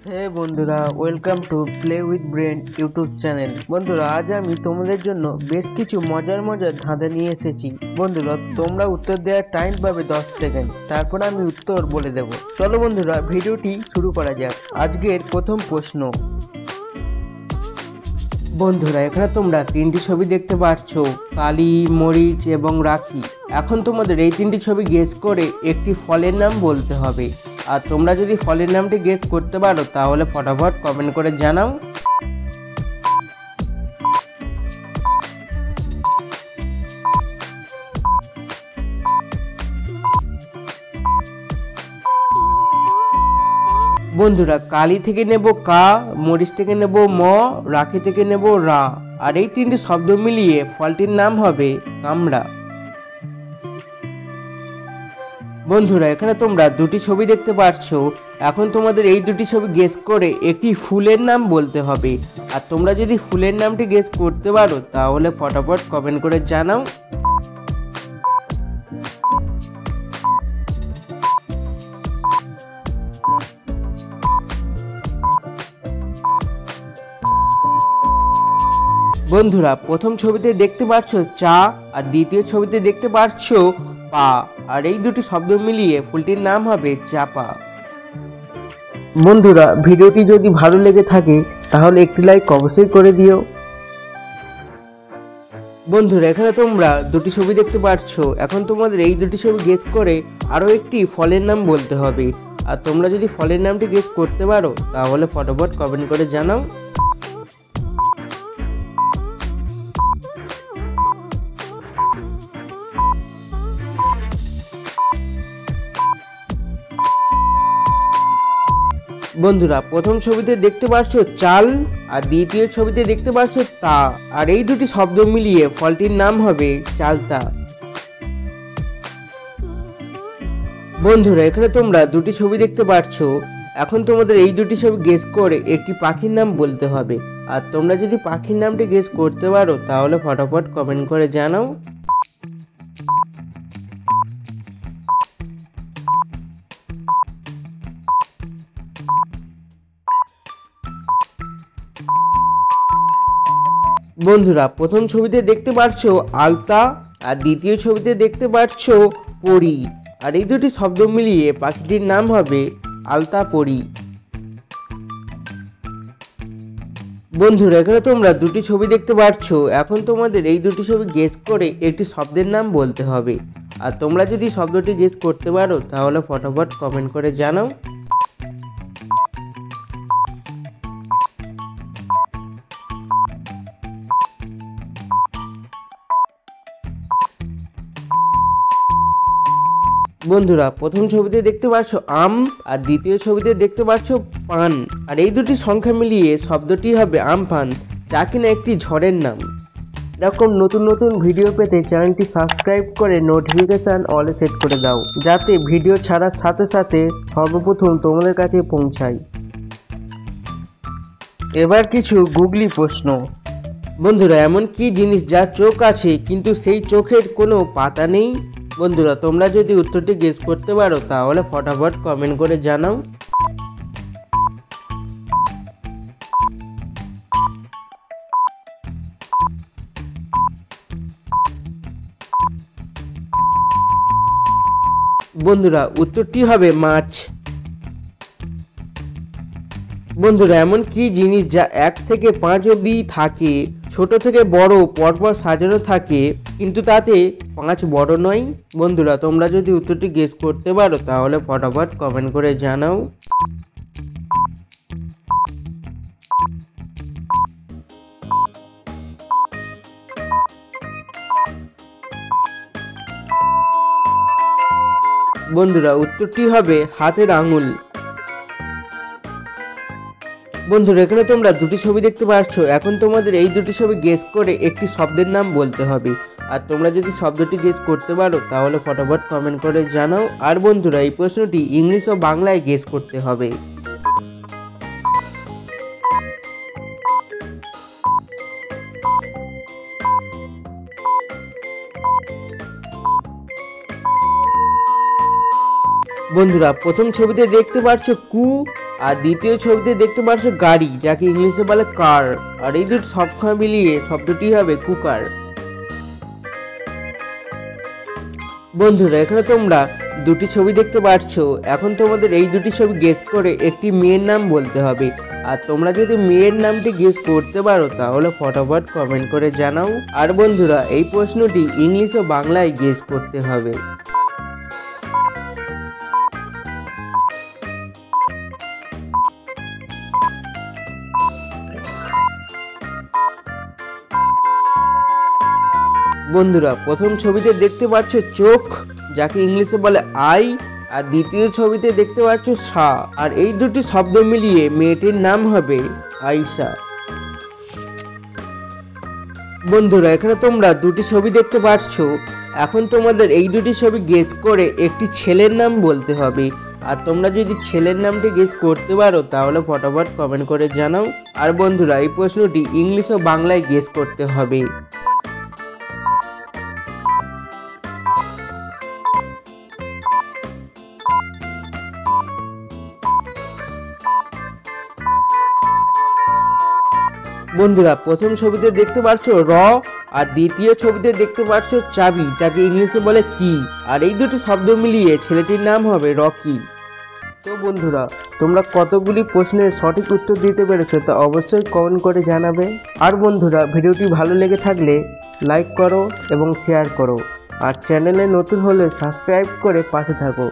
হে বন্ধুরা, welcome to play with brain YouTube channel. বন্ধুরা, আজ আমি তোমাদের জন্য বেশ কিছু মজার ধাঁধা নিয়ে এসেছি। বন্ধুরা, তোমরা উত্তর দেওয়ার টাইম পাবে 10 সেকেন্ড, তারপর আমি উত্তর বলে দেব। চলো বন্ধুরা, ভিডিওটি শুরু করা যাক। আজকের প্রথম প্রশ্ন। বন্ধুরা, এখানে তোমরা তিনটি ছবি দেখতে পাচ্ছ, কালি, মরিচ এবং রাখি। এখন তোমাদের এই তিনটি ছবি গেস করে একটি ফলের নাম বলতে হবে। আর তোমরা যদি ফলের নামটি গেস করতে পারো তাহলে ফটাফট কমেন্ট করে জানাও। বন্ধুরা, কালি থেকে নেব কা, মরিচ থেকে নেব ম, রাখি থেকে নেব রা। আর এই তিনটি শব্দ মিলিয়ে ফলটির নাম হবে কামড়া। বন্ধুরা, এখানে তোমরা দুটি ছবি দেখতে পাচ্ছ। এখন তোমাদের এই দুটি ছবি গেস করে একটি ফুলের নাম বলতে হবে। আর তোমরা যদি ফুলের নামটি গেস করতে পারো তাহলে ফটাফট কমেন্ট করে জানাও। বন্ধুরা, প্রথম ছবিতে দেখতে পাচ্ছ চা, আর দ্বিতীয় ছবিতে দেখতে পাচ্ছ পা। আর এই দুটি শব্দ মিলিয়ে ফুলটির নাম হবে চাপা। বন্ধুরা, ভিডিওটি যদি ভালো লেগে থাকে তাহলে একটি লাইক অবশ্যই করে দিও। বন্ধুরা, এখানে তোমরা দুটি ছবি দেখতে পাচ্ছ। এখন তোমাদের এই দুটি ছবি গেস করে আরও একটি ফলের নাম বলতে হবে। আর তোমরা যদি ফলের নামটি গেস করতে পারো তাহলে ফটাফট কমেন্ট করে জানাও। বন্ধুরা, প্রথম ছবিতে দেখতে পাচ্ছ চাল, আর দ্বিতীয় ছবিতে দেখতে পাচ্ছ তা। আর এই দুটি শব্দ মিলিয়ে ফলটির নাম হবে চালতা। বন্ধুরা, এখানে তোমরা দুটি ছবি দেখতে পাচ্ছ। এখন তোমাদের এই দুটি ছবি গেস করে একটি পাখির নাম বলতে হবে। আর তোমরা যদি পাখির নামটি গেস করতে পারো তাহলে ফটাফট কমেন্ট করে জানাও। বন্ধুরা, প্রথম ছবিতে দেখতে পাচ্ছ আলতা, আর দ্বিতীয় ছবিতে দেখতে পাচ্ছ পরি। আর এই দুটি শব্দ মিলিয়ে পাখিটির নাম হবে আলতা পরি। বন্ধুরা, এখানে তোমরা দুটি ছবি দেখতে পাচ্ছ। এখন তোমাদের এই দুটি ছবি গেস করে একটি শব্দের নাম বলতে হবে। আর তোমরা যদি শব্দটি গেস করতে পারো তাহলে ফটাফট কমেন্ট করে জানাও। বন্ধুরা, প্রথম ছবিতে দেখতে পাচ্ছ আম, আর দ্বিতীয় ছবিতে দেখতে পাচ্ছ পান। আর এই দুটি সংখ্যা মিলিয়ে শব্দটি হবে আমপান, যা কিনা একটি ঝড়ের নাম। এরকম নতুন নতুন ভিডিও পেতে চ্যানেলটি সাবস্ক্রাইব করে নোটিফিকেশান অলে সেট করে দাও, যাতে ভিডিও ছাড়ার সাথে সাথে সর্বপ্রথম তোমাদের কাছে পৌঁছায়। এবার কিছু গুগলি প্রশ্ন। বন্ধুরা, এমন কি জিনিস যার চোখ আছে কিন্তু সেই চোখের কোনো পাতা নেই? বন্ধুরা, তোমরা যদি উত্তরটি গেস করতে পারো তাহলে ফটাফট কমেন্ট করে জানাও। বন্ধুরা, উত্তরটি হবে মাছ। বন্ধুরা, এমন কি জিনিস যা 1 থেকে 5 অবধি থাকে, ছোট থেকে বড় পরপর সাজানো থাকে, কিন্তু তাতে 5 বড় নয়? বন্ধুরা, তোমরা যদি উত্তরটি গেস করতে পারো তাহলে ফটাফট কমেন্ট করে জানাও। বন্ধুরা, উত্তরটি হবে হাতের আঙুল। বন্ধুরা, এখানে তোমরা দুটি ছবি দেখতে পাচ্ছ। এখন তোমাদের এই দুটি ছবি গেস করে একটি শব্দের নাম বলতে হবে। আর তোমরা যদি শব্দটি গেস করতে পারো তাহলে ফটাফট কমেন্ট করে জানাও। আর বন্ধুরা, এই প্রশ্নটি ইংলিশ ও বাংলায় গেস করতে হবে। বন্ধুরা প্রথম ছবিতে দেখতে পাচ্ছ কু আর দ্বিতীয় ছবিতে দেখতে পাচ্ছ গাড়ি, যাকে ইংলিশে বলে কার, আর এই দুটি সংখ্যা মিলিয়ে শব্দটি হবে কুকার। বন্ধুরা এখানে তোমরা দুটি ছবি দেখতে পাচ্ছ। এখন তোমাদের এই দুটি ছবি গেস করে একটি মেয়ের নাম বলতে হবে। আর তোমরা যদি মেয়ের নামটি গেস করতে পারো তাহলে ফটাফট কমেন্ট করে জানাও। আর বন্ধুরা এই প্রশ্নটি ইংলিশ ও বাংলায় গেস করতে হবে। বন্ধুরা প্রথম ছবিতে দেখতে পাচ্ছ চোখ, যাকে ইংলিশে বলে আই, আর দ্বিতীয় ছবিতে দেখতে পাচ্ছ সা, আর এই দুটি শব্দ মিলিয়ে মেয়েটির নাম হবে আয়শা। বন্ধুরা এখানে তোমরা দুটি ছবি দেখতে পাচ্ছ। এখন তোমাদের এই দুটি ছবি গেস করে একটি ছেলের নাম বলতে হবে। আর তোমরা যদি ছেলের নামটি গেস করতে পারো তাহলে ফটাফট কমেন্ট করে জানাও। আর বন্ধুরা এই প্রশ্নটি ইংলিশ ও বাংলায় গেস করতে হবে। বন্ধুরা প্রথম ছবিতে দেখতে পাচ্ছ র, আর দ্বিতীয় ছবিতে দেখতে পাচ্ছ চাবি, যাকে ইংলিশে বলে কি, আর এই দুটি শব্দ মিলিয়ে ছেলেটির নাম হবে রকি। তো বন্ধুরা তোমরা কতগুলি প্রশ্নের সঠিক উত্তর দিতে পেরেছো তা অবশ্যই কমেন্ট করে জানাবে। আর বন্ধুরা ভিডিওটি ভালো লেগে থাকলে লাইক করো এবং শেয়ার করো, আর চ্যানেলে নতুন হলে সাবস্ক্রাইব করে পাশে থাকো।